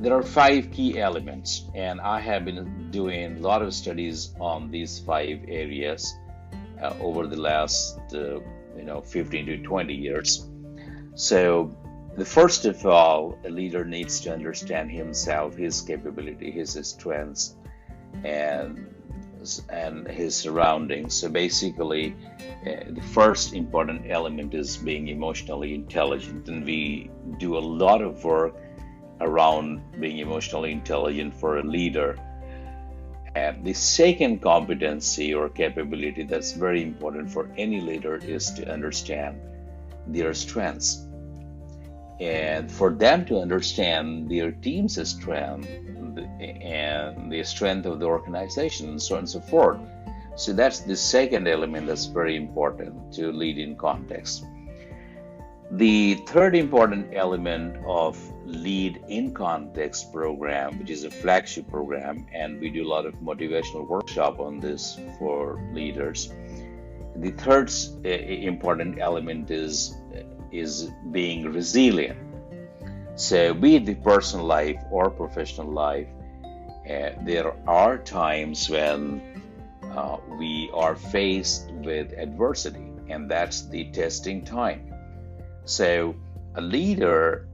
there are five key elements, and I have been doing a lot of studies on these five areas over the last 15 to 20 years. So, the first of all, a leader needs to understand himself, his capability, his strengths, and his surroundings. So basically, the first important element is being emotionally intelligent, and we do a lot of work around being emotionally intelligent for a leader. And the second competency or capability that's very important for any leader is to understand their strengths. And for them to understand their team's strength and the strength of the organization, and so on and so forth. So that's the second element that's very important to lead in context. The third important element of Lead in Context program, which is a flagship program, and we do a lot of motivational workshop on this for leaders. The third important element is being resilient. So, be it the personal life or professional life, there are times when we are faced with adversity, and that's the testing time. So, a leader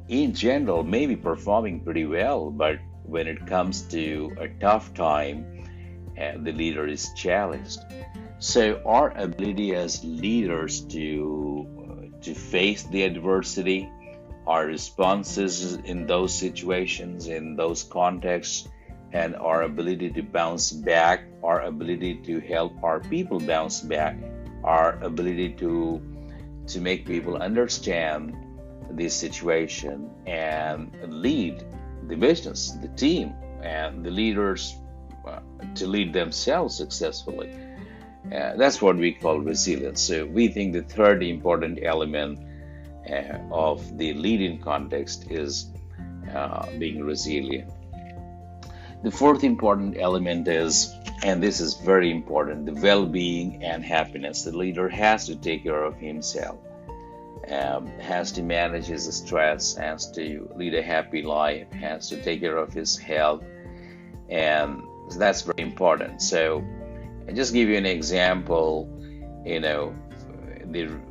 in general may be performing pretty well, but when it comes to a tough time, the leader is challenged. So, our ability as leaders to face the adversity, our responses in those situations, in those contexts, and our ability to bounce back, our ability to help our people bounce back, our ability to make people understand this situation and lead the business, the team, and the leaders to lead themselves successfully. That's what we call resilience. So we think the third important element of the lead-in context is being resilient. The fourth important element is, and this is very important, the well-being and happiness. The leader has to take care of himself, has to manage his stress, has to lead a happy life, has to take care of his health, and that's very important. So, I'll just give you an example.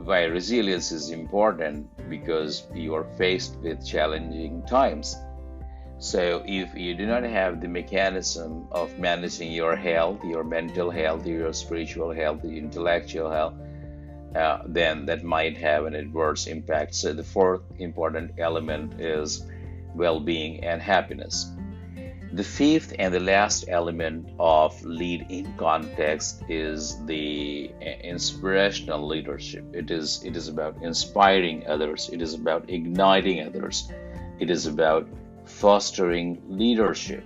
Why resilience is important, because you are faced with challenging times. So if you do not have the mechanism of managing your health, your mental health, your spiritual health, your intellectual health, then that might have an adverse impact. So the fourth important element is well-being and happiness. The fifth and the last element of lead in context is the inspirational leadership. It is about inspiring others. It is about igniting others. It is about fostering leadership.